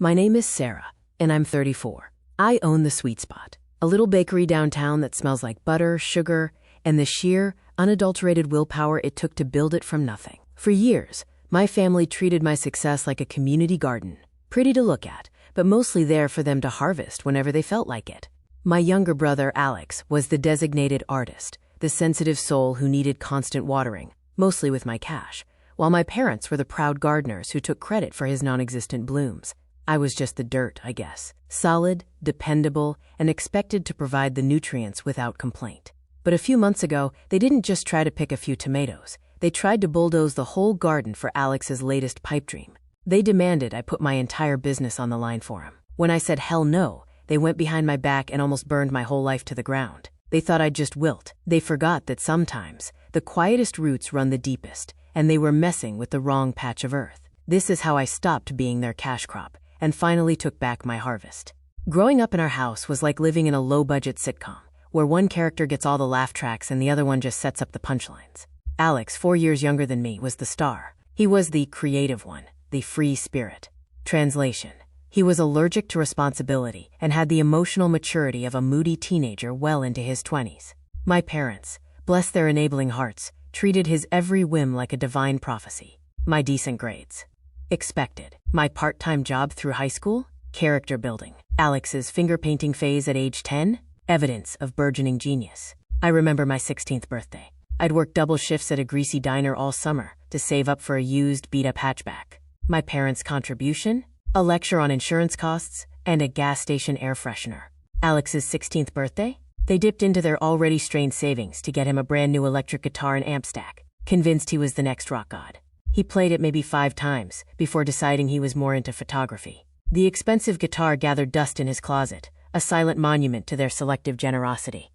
My name is Sarah, and I'm 34. I own The Sweet Spot, a little bakery downtown that smells like butter, sugar, and the sheer, unadulterated willpower it took to build it from nothing. For years, my family treated my success like a community garden, pretty to look at, but mostly there for them to harvest whenever they felt like it. My younger brother, Alex, was the designated artist, the sensitive soul who needed constant watering, mostly with my cash, while my parents were the proud gardeners who took credit for his non-existent blooms. I was just the dirt, I guess. Solid, dependable, and expected to provide the nutrients without complaint. But a few months ago, they didn't just try to pick a few tomatoes. They tried to bulldoze the whole garden for Alex's latest pipe dream. They demanded I put my entire business on the line for him. When I said hell no, they went behind my back and almost burned my whole life to the ground. They thought I'd just wilt. They forgot that sometimes the quietest roots run the deepest, and they were messing with the wrong patch of earth. This is how I stopped being their cash crop and finally took back my harvest. Growing up in our house was like living in a low-budget sitcom, where one character gets all the laugh tracks and the other one just sets up the punchlines. Alex, 4 years younger than me, was the star. He was the creative one, the free spirit. Translation: he was allergic to responsibility and had the emotional maturity of a moody teenager well into his 20s. My parents, bless their enabling hearts, treated his every whim like a divine prophecy. My decent grades. Expected. My part-time job through high school? Character building. Alex's finger painting phase at age 10? Evidence of burgeoning genius. I remember my 16th birthday. I'd worked double shifts at a greasy diner all summer to save up for a used, beat-up hatchback. My parents' contribution? A lecture on insurance costs and a gas station air freshener. Alex's 16th birthday? They dipped into their already strained savings to get him a brand new electric guitar and amp stack, convinced he was the next rock god. He played it maybe 5 times before deciding he was more into photography. The expensive guitar gathered dust in his closet, a silent monument to their selective generosity.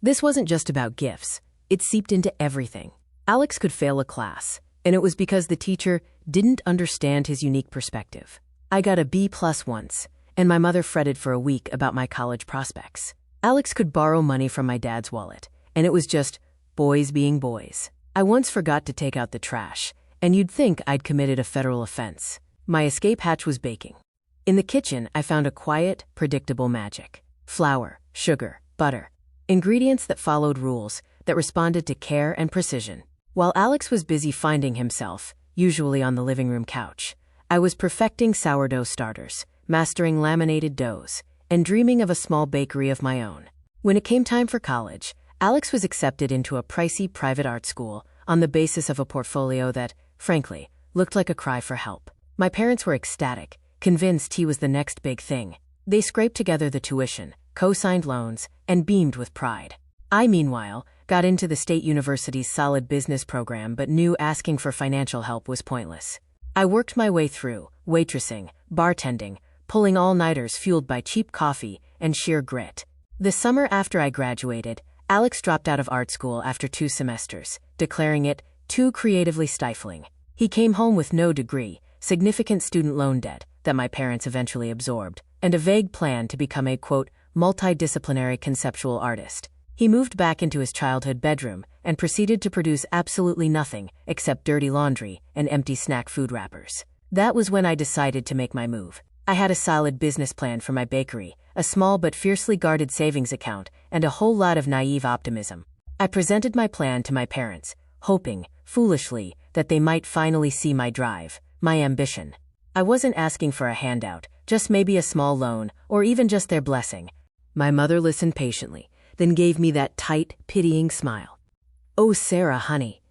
This wasn't just about gifts. It seeped into everything. Alex could fail a class, and it was because the teacher didn't understand his unique perspective. I got a B+ once, and my mother fretted for a week about my college prospects. Alex could borrow money from my dad's wallet, and it was just boys being boys. I once forgot to take out the trash, and you'd think I'd committed a federal offense. My escape hatch was baking. In the kitchen, I found a quiet, predictable magic. Flour, sugar, butter. Ingredients that followed rules, that responded to care and precision. While Alex was busy finding himself, usually on the living room couch, I was perfecting sourdough starters, mastering laminated doughs, and dreaming of a small bakery of my own. When it came time for college, Alex was accepted into a pricey private art school on the basis of a portfolio that, frankly, looked like a cry for help. My parents were ecstatic, convinced he was the next big thing. They scraped together the tuition, co-signed loans, and beamed with pride. I, meanwhile, got into the state university's solid business program but knew asking for financial help was pointless. I worked my way through, waitressing, bartending, pulling all-nighters fueled by cheap coffee and sheer grit. The summer after I graduated, Alex dropped out of art school after 2 semesters, declaring it too creatively stifling. He came home with no degree, significant student loan debt that my parents eventually absorbed, and a vague plan to become a, quote, multidisciplinary conceptual artist. He moved back into his childhood bedroom and proceeded to produce absolutely nothing except dirty laundry and empty snack food wrappers. That was when I decided to make my move. I had a solid business plan for my bakery, a small but fiercely guarded savings account, and a whole lot of naive optimism. I presented my plan to my parents, hoping, foolishly, that they might finally see my drive, my ambition. I wasn't asking for a handout, just maybe a small loan, or even just their blessing. My mother listened patiently, then gave me that tight, pitying smile. "Oh, Sarah, honey.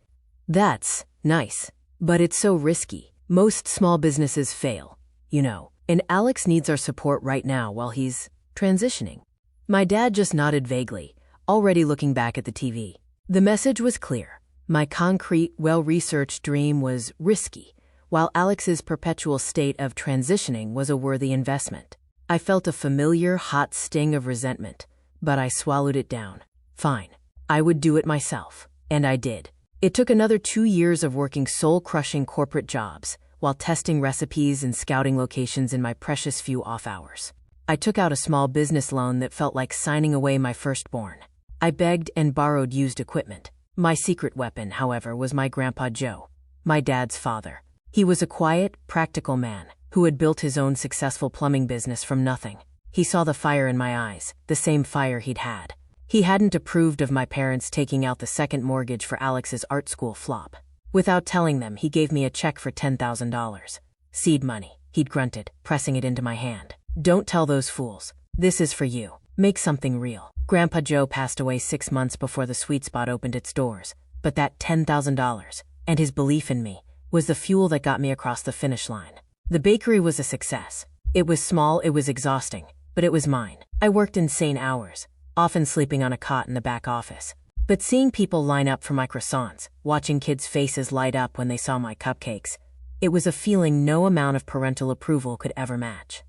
That's nice, but it's so risky. Most small businesses fail, you know, and Alex needs our support right now while he's transitioning." My dad just nodded vaguely, already looking back at the TV. The message was clear. My concrete, well-researched dream was risky, while Alex's perpetual state of transitioning was a worthy investment. I felt a familiar, hot sting of resentment, but I swallowed it down. Fine. I would do it myself. And I did. It took another 2 years of working soul-crushing corporate jobs, while testing recipes and scouting locations in my precious few off hours. I took out a small business loan that felt like signing away my firstborn. I begged and borrowed used equipment. My secret weapon, however, was my Grandpa Joe, my dad's father. He was a quiet, practical man, who had built his own successful plumbing business from nothing. He saw the fire in my eyes, the same fire he'd had. He hadn't approved of my parents taking out the second mortgage for Alex's art school flop. Without telling them, he gave me a check for $10,000. Seed money, he'd grunted, pressing it into my hand. Don't tell those fools. This is for you. Make something real. Grandpa Joe passed away 6 months before the Sweet Spot opened its doors, but that $10,000, and his belief in me, was the fuel that got me across the finish line. The bakery was a success. It was small, it was exhausting, but it was mine. I worked insane hours, often sleeping on a cot in the back office. But seeing people line up for my croissants, watching kids' faces light up when they saw my cupcakes, it was a feeling no amount of parental approval could ever match.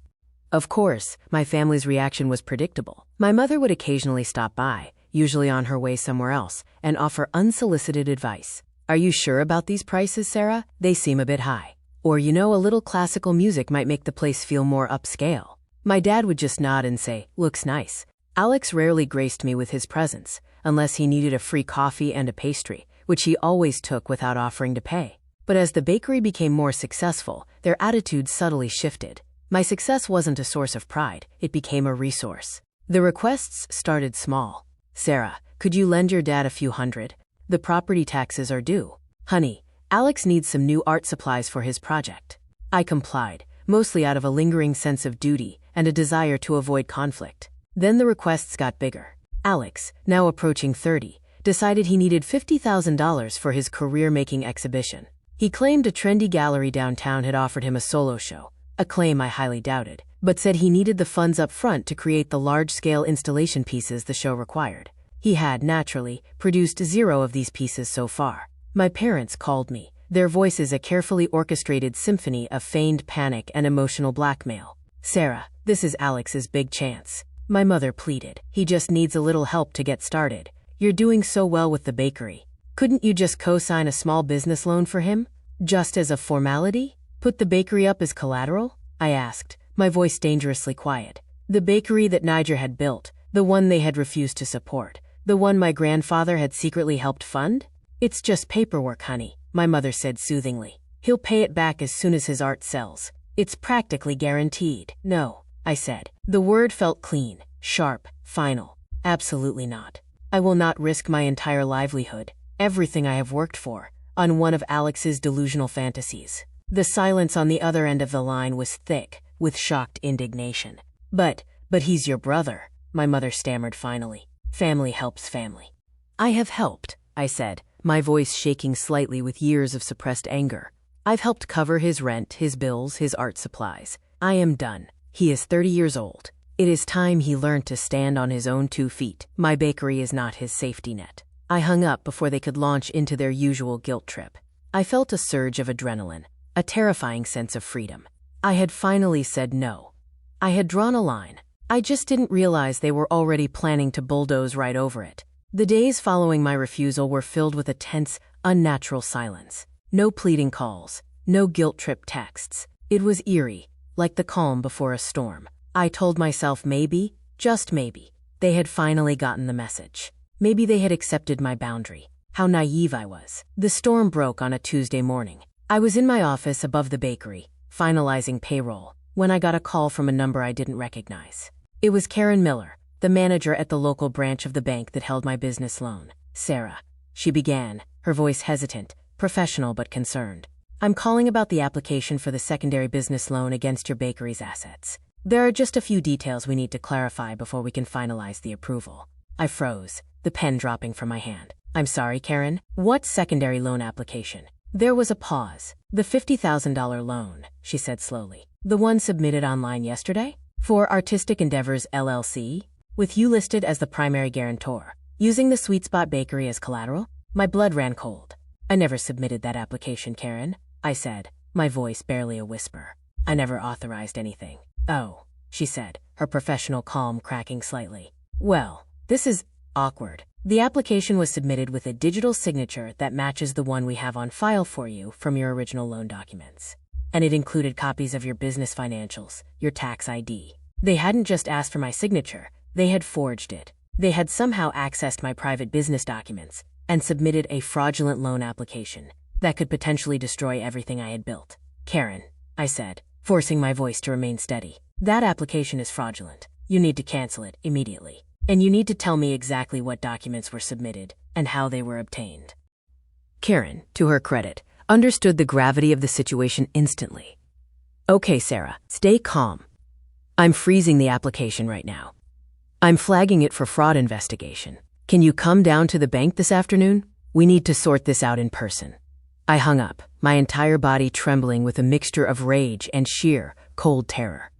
Of course, my family's reaction was predictable. My mother would occasionally stop by, usually on her way somewhere else, and offer unsolicited advice. Are you sure about these prices, Sarah? They seem a bit high. Or, a little classical music might make the place feel more upscale. My dad would just nod and say, looks nice. Alex rarely graced me with his presence, unless he needed a free coffee and a pastry, which he always took without offering to pay. But as the bakery became more successful, their attitudes subtly shifted. My success wasn't a source of pride, it became a resource. The requests started small. Sarah, could you lend your dad a few hundred? The property taxes are due. Honey, Alex needs some new art supplies for his project. I complied, mostly out of a lingering sense of duty and a desire to avoid conflict. Then the requests got bigger. Alex, now approaching 30, decided he needed $50,000 for his career-making exhibition. He claimed a trendy gallery downtown had offered him a solo show, a claim I highly doubted, but said he needed the funds up front to create the large-scale installation pieces the show required. He had, naturally, produced 0 of these pieces so far. My parents called me, their voices a carefully orchestrated symphony of feigned panic and emotional blackmail. Sarah, this is Alex's big chance. My mother pleaded. He just needs a little help to get started. You're doing so well with the bakery. Couldn't you just co-sign a small business loan for him? Just as a formality? Put the bakery up as collateral? I asked, my voice dangerously quiet. The bakery that Niger had built, the one they had refused to support, the one my grandfather had secretly helped fund? It's just paperwork, honey, my mother said soothingly. He'll pay it back as soon as his art sells. It's practically guaranteed. No, I said. The word felt clean, sharp, final. Absolutely not. I will not risk my entire livelihood, everything I have worked for, on one of Alex's delusional fantasies. The silence on the other end of the line was thick, with shocked indignation. But he's your brother, my mother stammered finally. Family helps family. I have helped, I said, my voice shaking slightly with years of suppressed anger. I've helped cover his rent, his bills, his art supplies. I am done. He is 30 years old. It is time he learned to stand on his own 2 feet. My bakery is not his safety net. I hung up before they could launch into their usual guilt trip. I felt a surge of adrenaline, a terrifying sense of freedom. I had finally said no. I had drawn a line. I just didn't realize they were already planning to bulldoze right over it. The days following my refusal were filled with a tense, unnatural silence. No pleading calls, no guilt trip texts. It was eerie, like the calm before a storm. I told myself maybe, just maybe, they had finally gotten the message. Maybe they had accepted my boundary. How naive I was. The storm broke on a Tuesday morning. I was in my office above the bakery, finalizing payroll, when I got a call from a number I didn't recognize. It was Karen Miller, the manager at the local branch of the bank that held my business loan. Sarah, she began, her voice hesitant, professional but concerned. I'm calling about the application for the secondary business loan against your bakery's assets. There are just a few details we need to clarify before we can finalize the approval. I froze, the pen dropping from my hand. I'm sorry, Karen. What secondary loan application? There was a pause. The $50,000 loan, she said slowly. The one submitted online yesterday? For Artistic Endeavors LLC? With you listed as the primary guarantor. Using the Sweet Spot Bakery as collateral? My blood ran cold. I never submitted that application, Karen, I said, my voice barely a whisper. I never authorized anything. Oh, she said, her professional calm cracking slightly. Well, this is awkward. The application was submitted with a digital signature that matches the one we have on file for you from your original loan documents. And it included copies of your business financials, your tax ID. They hadn't just asked for my signature, they had forged it. They had somehow accessed my private business documents and submitted a fraudulent loan application that could potentially destroy everything I had built. Karen, I said, forcing my voice to remain steady. That application is fraudulent. You need to cancel it immediately. And you need to tell me exactly what documents were submitted and how they were obtained. Karen, to her credit, understood the gravity of the situation instantly. Okay, Sarah, stay calm. I'm freezing the application right now. I'm flagging it for fraud investigation. Can you come down to the bank this afternoon? We need to sort this out in person. I hung up, my entire body trembling with a mixture of rage and sheer, cold terror.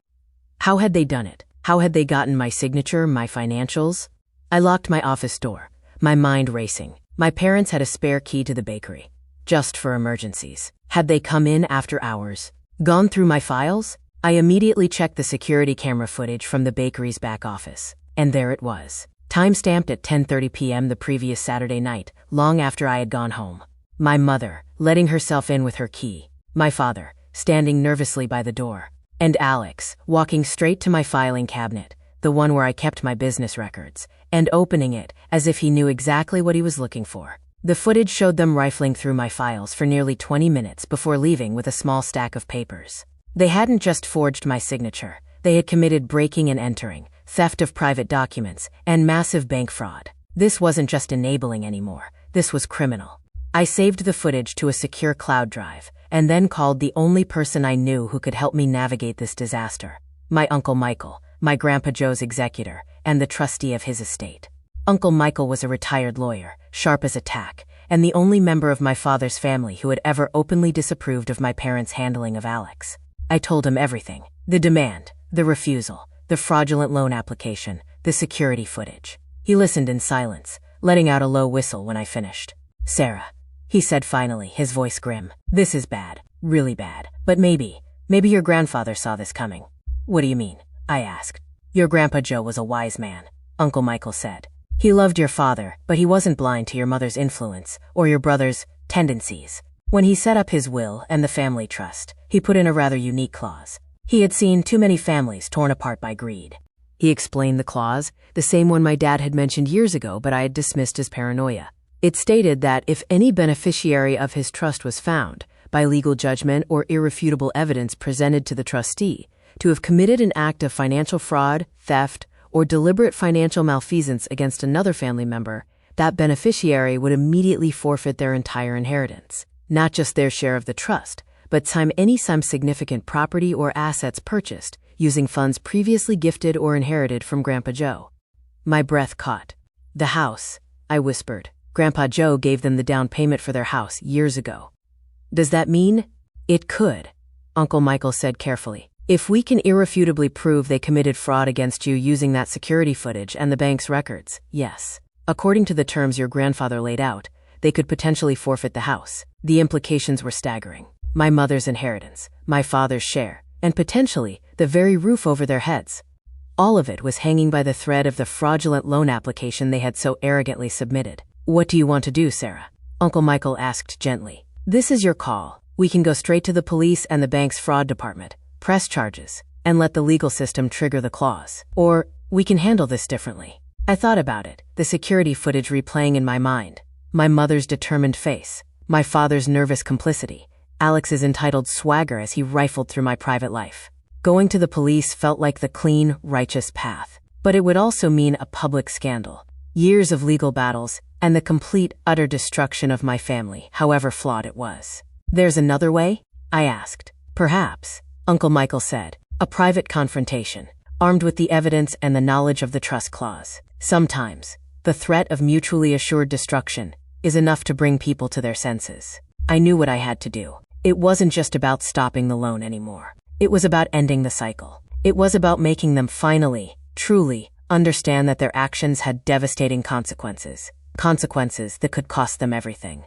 How had they done it? How had they gotten my signature, my financials? I locked my office door, my mind racing. My parents had a spare key to the bakery, just for emergencies. Had they come in after hours? Gone through my files? I immediately checked the security camera footage from the bakery's back office. And there it was, time-stamped at 10:30 p.m. the previous Saturday night, long after I had gone home. My mother, letting herself in with her key. My father, standing nervously by the door. And Alex, walking straight to my filing cabinet, the one where I kept my business records, and opening it as if he knew exactly what he was looking for. The footage showed them rifling through my files for nearly 20 minutes before leaving with a small stack of papers. They hadn't just forged my signature, they had committed breaking and entering, theft of private documents, and massive bank fraud. This wasn't just enabling anymore, this was criminal. I saved the footage to a secure cloud drive, and then called the only person I knew who could help me navigate this disaster. My Uncle Michael, my Grandpa Joe's executor, and the trustee of his estate. Uncle Michael was a retired lawyer, sharp as a tack, and the only member of my father's family who had ever openly disapproved of my parents' handling of Alex. I told him everything. The demand, the refusal, the fraudulent loan application, the security footage. He listened in silence, letting out a low whistle when I finished. Sarah, he said finally, his voice grim. This is bad, really bad. But maybe your grandfather saw this coming. What do you mean? I asked. Your Grandpa Joe was a wise man, Uncle Michael said. He loved your father, but he wasn't blind to your mother's influence or your brother's tendencies. When he set up his will and the family trust, he put in a rather unique clause. He had seen too many families torn apart by greed. He explained the clause, the same one my dad had mentioned years ago but I had dismissed as paranoia. It stated that if any beneficiary of his trust was found, by legal judgment or irrefutable evidence presented to the trustee, to have committed an act of financial fraud, theft, or deliberate financial malfeasance against another family member, that beneficiary would immediately forfeit their entire inheritance. Not just their share of the trust, but any significant property or assets purchased using funds previously gifted or inherited from Grandpa Joe. My breath caught. The house, I whispered. Grandpa Joe gave them the down payment for their house years ago. Does that mean? It could, Uncle Michael said carefully. If we can irrefutably prove they committed fraud against you using that security footage and the bank's records, yes. According to the terms your grandfather laid out, they could potentially forfeit the house. The implications were staggering. My mother's inheritance, my father's share, and potentially the very roof over their heads. All of it was hanging by the thread of the fraudulent loan application they had so arrogantly submitted. What do you want to do, Sarah? Uncle Michael asked gently. This is your call. We can go straight to the police and the bank's fraud department, press charges, and let the legal system trigger the clause. Or, we can handle this differently. I thought about it, the security footage replaying in my mind. My mother's determined face, my father's nervous complicity, Alex's entitled swagger as he rifled through my private life. Going to the police felt like the clean, righteous path. But it would also mean a public scandal, years of legal battles, and the complete, utter destruction of my family, however flawed it was. There's another way? I asked. Perhaps, Uncle Michael said. A private confrontation, armed with the evidence and the knowledge of the trust clause. Sometimes, the threat of mutually assured destruction is enough to bring people to their senses. I knew what I had to do. It wasn't just about stopping the loan anymore. It was about ending the cycle. It was about making them finally, truly, understand that their actions had devastating consequences. Consequences that could cost them everything.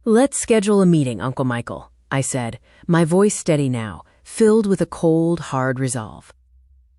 Let's schedule a meeting, Uncle Michael, I said, my voice steady now, filled with a cold, hard resolve.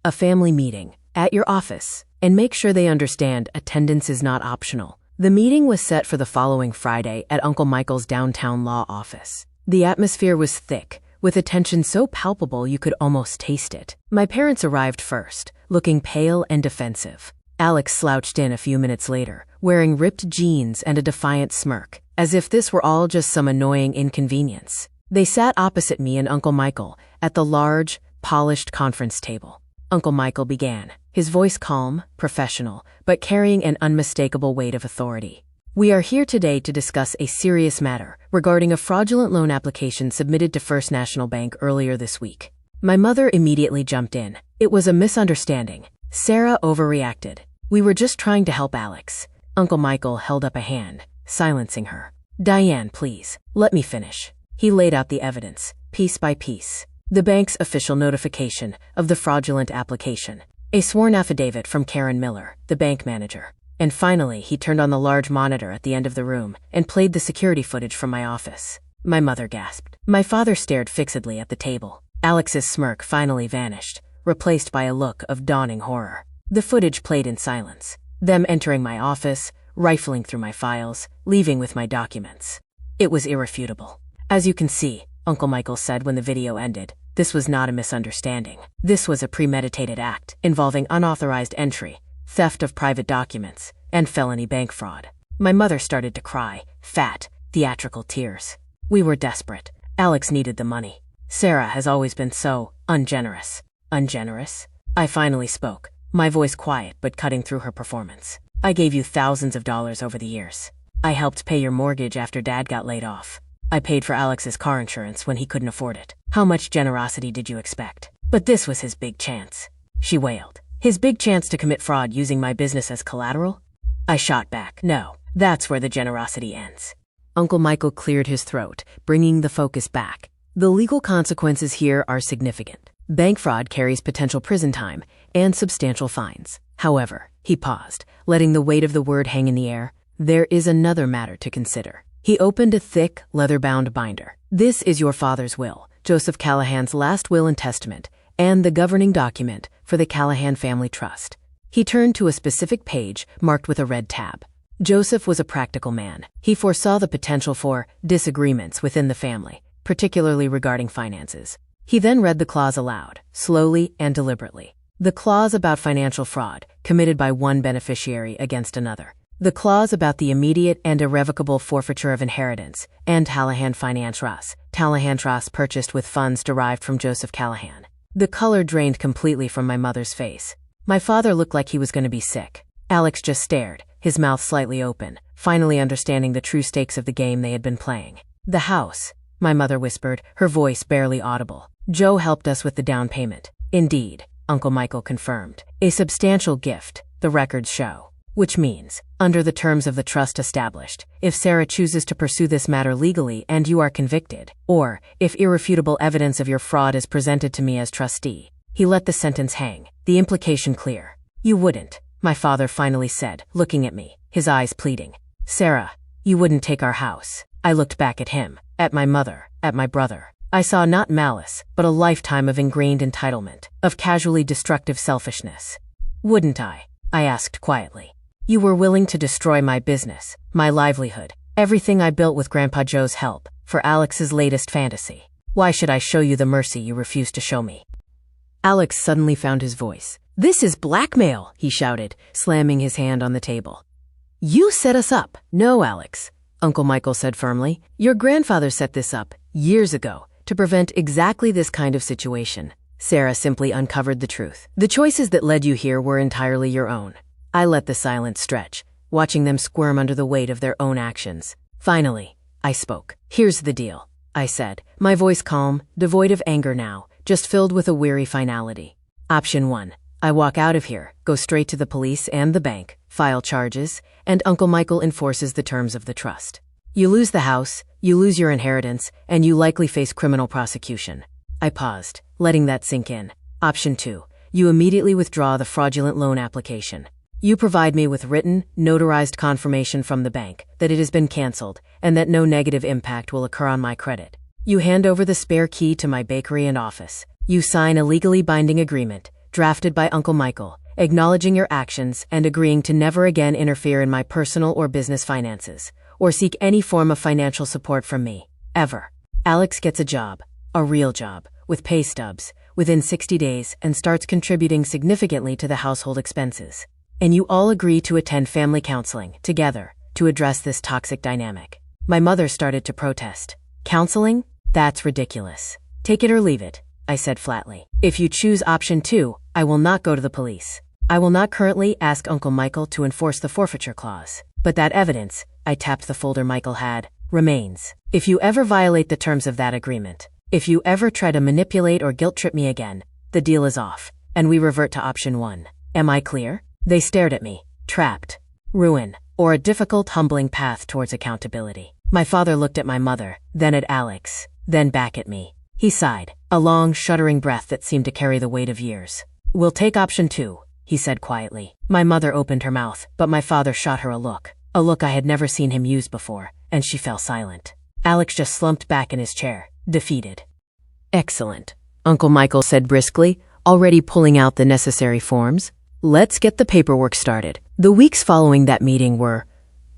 A family meeting, at your office, and make sure they understand attendance is not optional. The meeting was set for the following Friday at Uncle Michael's downtown law office. The atmosphere was thick, with a tension so palpable you could almost taste it. My parents arrived first, looking pale and defensive. Alex slouched in a few minutes later, wearing ripped jeans and a defiant smirk, as if this were all just some annoying inconvenience. They sat opposite me and Uncle Michael at the large, polished conference table. Uncle Michael began, his voice calm, professional, but carrying an unmistakable weight of authority. We are here today to discuss a serious matter regarding a fraudulent loan application submitted to First National Bank earlier this week. My mother immediately jumped in. It was a misunderstanding. Sarah overreacted. We were just trying to help Alex. Uncle Michael held up a hand, silencing her. Diane, please, let me finish. He laid out the evidence, piece by piece. The bank's official notification of the fraudulent application, a sworn affidavit from Karen Miller, the bank manager. And finally, he turned on the large monitor at the end of the room and played the security footage from my office. My mother gasped. My father stared fixedly at the table. Alex's smirk finally vanished, replaced by a look of dawning horror. The footage played in silence, them entering my office, rifling through my files, leaving with my documents. It was irrefutable. As you can see, Uncle Michael said when the video ended, this was not a misunderstanding. This was a premeditated act involving unauthorized entry, theft of private documents, and felony bank fraud. My mother started to cry, fat, theatrical tears. We were desperate. Alex needed the money. Sarah has always been so ungenerous. Ungenerous? I finally spoke, my voice quiet but cutting through her performance. I gave you thousands of dollars over the years. I helped pay your mortgage after Dad got laid off. I paid for Alex's car insurance when he couldn't afford it. How much generosity did you expect? But this was his big chance. She wailed. His big chance to commit fraud using my business as collateral? I shot back. No, that's where the generosity ends. Uncle Michael cleared his throat, bringing the focus back. The legal consequences here are significant. Bank fraud carries potential prison time and substantial fines. However, he paused, letting the weight of the word hang in the air. There is another matter to consider. He opened a thick, leather-bound binder. This is your father's will, Joseph Callahan's last will and testament, and the governing document for the Callahan Family Trust. He turned to a specific page marked with a red tab. Joseph was a practical man. He foresaw the potential for disagreements within the family, particularly regarding finances. He then read the clause aloud, slowly and deliberately. The clause about financial fraud committed by one beneficiary against another. The clause about the immediate and irrevocable forfeiture of inheritance and Callahan Finance Trust. Callahan Trust purchased with funds derived from Joseph Callahan. The color drained completely from my mother's face. My father looked like he was going to be sick. Alex just stared, his mouth slightly open, finally understanding the true stakes of the game they had been playing. The house, my mother whispered, her voice barely audible. Joe helped us with the down payment. Indeed, Uncle Michael confirmed. A substantial gift, the records show. Which means, under the terms of the trust established, if Sarah chooses to pursue this matter legally and you are convicted, or if irrefutable evidence of your fraud is presented to me as trustee. He let the sentence hang, the implication clear. You wouldn't, my father finally said, looking at me, his eyes pleading. Sarah, you wouldn't take our house. I looked back at him, at my mother, at my brother. I saw not malice, but a lifetime of ingrained entitlement, of casually destructive selfishness. Wouldn't I asked quietly. You were willing to destroy my business, my livelihood, everything I built with Grandpa Joe's help, for Alex's latest fantasy. Why should I show you the mercy you refuse to show me? Alex suddenly found his voice. This is blackmail, he shouted, slamming his hand on the table. You set us up. No, Alex, Uncle Michael said firmly. Your grandfather set this up, years ago, to prevent exactly this kind of situation. Sarah simply uncovered the truth. The choices that led you here were entirely your own. I let the silence stretch, watching them squirm under the weight of their own actions. Finally, I spoke. Here's the deal, I said, my voice calm, devoid of anger now, just filled with a weary finality. Option 1. I walk out of here, go straight to the police and the bank, file charges, and Uncle Michael enforces the terms of the trust. You lose the house, you lose your inheritance, and you likely face criminal prosecution. I paused, letting that sink in. Option 2. You immediately withdraw the fraudulent loan application. You provide me with written, notarized confirmation from the bank that it has been canceled and that no negative impact will occur on my credit. You hand over the spare key to my bakery and office. You sign a legally binding agreement, drafted by Uncle Michael, acknowledging your actions and agreeing to never again interfere in my personal or business finances, or seek any form of financial support from me, ever. Alex gets a job, a real job, with pay stubs, within 60 days and starts contributing significantly to the household expenses. And you all agree to attend family counseling, together, to address this toxic dynamic. My mother started to protest. Counseling? That's ridiculous. Take it or leave it, I said flatly. If you choose option 2, I will not go to the police. I will not currently ask Uncle Michael to enforce the forfeiture clause. But that evidence, I tapped the folder Michael had, remains. If you ever violate the terms of that agreement, if you ever try to manipulate or guilt-trip me again, the deal is off, and we revert to option 1. Am I clear? They stared at me. Trapped. Ruin. Or a difficult, humbling path towards accountability. My father looked at my mother, then at Alex, then back at me. He sighed, a long, shuddering breath that seemed to carry the weight of years. We'll take option 2, he said quietly. My mother opened her mouth, but my father shot her a look I had never seen him use before, and she fell silent. Alex just slumped back in his chair, defeated. Excellent, Uncle Michael said briskly, already pulling out the necessary forms. Let's get the paperwork started. The weeks following that meeting were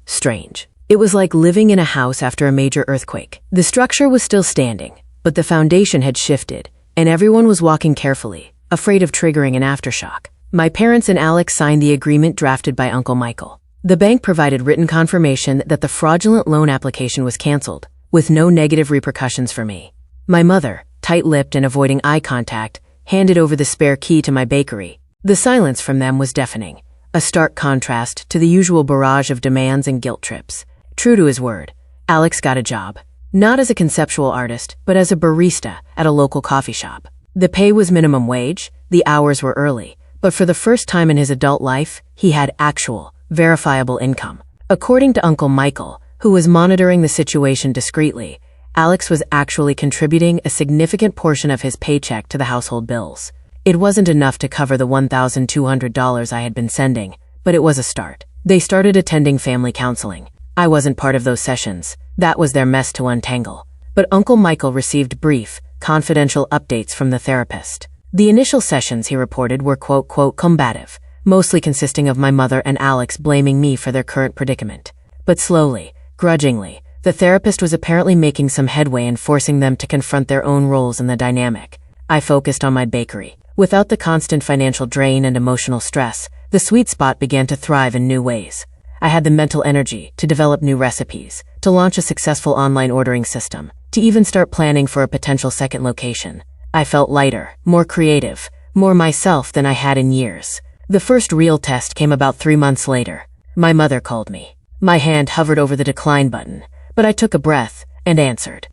strange. It was like living in a house after a major earthquake. The structure was still standing, but the foundation had shifted, and everyone was walking carefully, afraid of triggering an aftershock. My parents and Alex signed the agreement drafted by Uncle Michael. The bank provided written confirmation that the fraudulent loan application was canceled, with no negative repercussions for me. My mother, tight-lipped and avoiding eye contact, handed over the spare key to my bakery. The silence from them was deafening, a stark contrast to the usual barrage of demands and guilt trips. True to his word, Alex got a job, not as a conceptual artist, but as a barista at a local coffee shop. The pay was minimum wage, the hours were early, but for the first time in his adult life, he had actual, verifiable income. According to Uncle Michael, who was monitoring the situation discreetly, Alex was actually contributing a significant portion of his paycheck to the household bills. It wasn't enough to cover the $1,200 I had been sending, but it was a start. They started attending family counseling. I wasn't part of those sessions. That was their mess to untangle. But Uncle Michael received brief, confidential updates from the therapist. The initial sessions, he reported, were quote, combative, mostly consisting of my mother and Alex blaming me for their current predicament. But slowly, grudgingly, the therapist was apparently making some headway in forcing them to confront their own roles in the dynamic. I focused on my bakery. Without the constant financial drain and emotional stress, the sweet spot began to thrive in new ways. I had the mental energy to develop new recipes, to launch a successful online ordering system, to even start planning for a potential second location. I felt lighter, more creative, more myself than I had in years. The first real test came about 3 months later. My mother called me. My hand hovered over the decline button, but I took a breath and answered.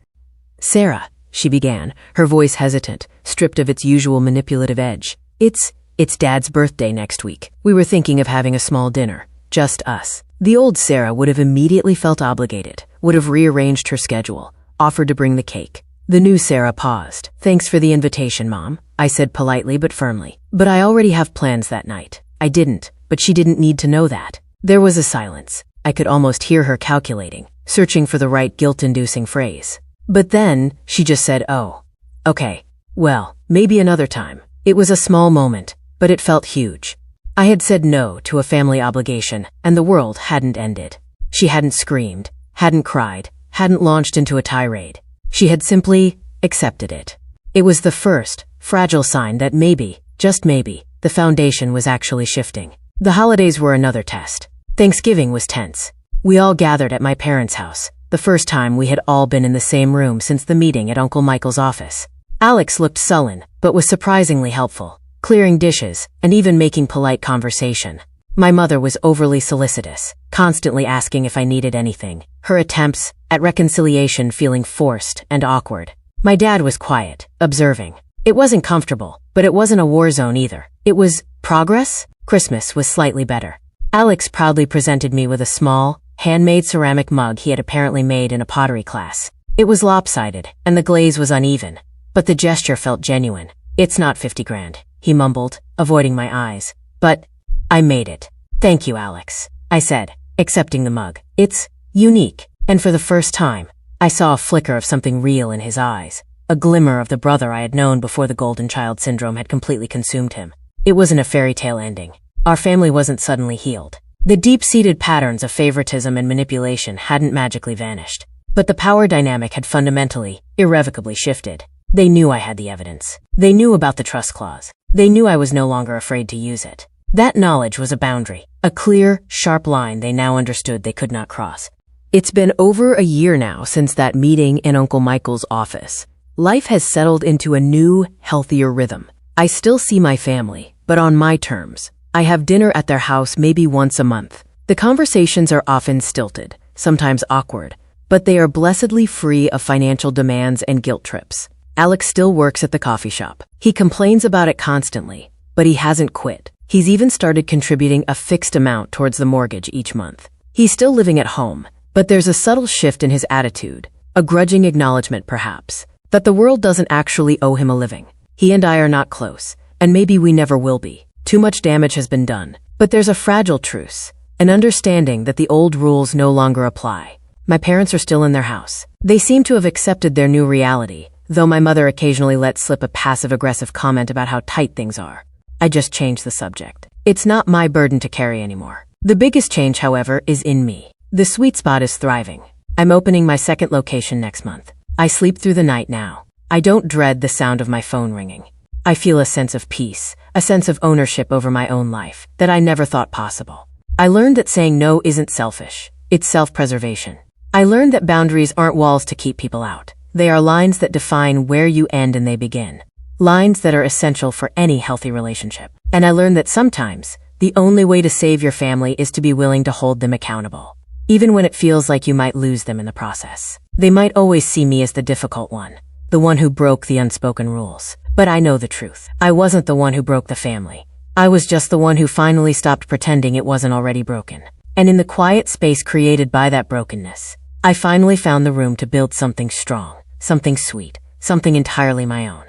Sarah, she began, her voice hesitant, stripped of its usual manipulative edge. It's Dad's birthday next week. We were thinking of having a small dinner. Just us. The old Sarah would have immediately felt obligated, would have rearranged her schedule, offered to bring the cake. The new Sarah paused. Thanks for the invitation, Mom, I said politely but firmly. But I already have plans that night. I didn't, but she didn't need to know that. There was a silence. I could almost hear her calculating, searching for the right guilt-inducing phrase. But then, she just said, oh. Okay. Well, maybe another time. It was a small moment, but it felt huge. I had said no to a family obligation, and the world hadn't ended. She hadn't screamed, hadn't cried, hadn't launched into a tirade. She had simply accepted it. It was the first, fragile sign that maybe, just maybe, the foundation was actually shifting. The holidays were another test. Thanksgiving was tense. We all gathered at my parents' house, the first time we had all been in the same room since the meeting at Uncle Michael's office. Alex looked sullen, but was surprisingly helpful, clearing dishes and even making polite conversation. My mother was overly solicitous, constantly asking if I needed anything, her attempts at reconciliation feeling forced and awkward. My dad was quiet, observing. It wasn't comfortable, but it wasn't a war zone either. It was progress. Christmas was slightly better. Alex proudly presented me with a small, handmade ceramic mug he had apparently made in a pottery class. It was lopsided, and the glaze was uneven, but the gesture felt genuine. It's not 50 grand, he mumbled, avoiding my eyes. But I made it. Thank you, Alex, I said, accepting the mug. It's unique, and for the first time, I saw a flicker of something real in his eyes, a glimmer of the brother I had known before the golden child syndrome had completely consumed him. It wasn't a fairy tale ending. Our family wasn't suddenly healed. The deep-seated patterns of favoritism and manipulation hadn't magically vanished. But the power dynamic had fundamentally, irrevocably shifted. They knew I had the evidence. They knew about the trust clause. They knew I was no longer afraid to use it. That knowledge was a boundary, a clear, sharp line they now understood they could not cross. It's been over a year now since that meeting in Uncle Michael's office. Life has settled into a new, healthier rhythm. I still see my family, but on my terms. I have dinner at their house maybe once a month. The conversations are often stilted, sometimes awkward, but they are blessedly free of financial demands and guilt trips. Alex still works at the coffee shop. He complains about it constantly, but he hasn't quit. He's even started contributing a fixed amount towards the mortgage each month. He's still living at home, but there's a subtle shift in his attitude, a grudging acknowledgement perhaps, that the world doesn't actually owe him a living. He and I are not close, and maybe we never will be. Too much damage has been done. But there's a fragile truce, an understanding that the old rules no longer apply. My parents are still in their house. They seem to have accepted their new reality, though my mother occasionally lets slip a passive-aggressive comment about how tight things are. I just changed the subject. It's not my burden to carry anymore. The biggest change, however, is in me. The sweet spot is thriving. I'm opening my second location next month. I sleep through the night now. I don't dread the sound of my phone ringing. I feel a sense of peace, a sense of ownership over my own life that I never thought possible. I learned that saying no isn't selfish. It's self-preservation. I learned that boundaries aren't walls to keep people out. They are lines that define where you end and they begin. Lines that are essential for any healthy relationship. And I learned that sometimes the only way to save your family is to be willing to hold them accountable. Even when it feels like you might lose them in the process. They might always see me as the difficult one, the one who broke the unspoken rules. But I know the truth. I wasn't the one who broke the family. I was just the one who finally stopped pretending it wasn't already broken. And in the quiet space created by that brokenness, I finally found the room to build something strong, something sweet, something entirely my own.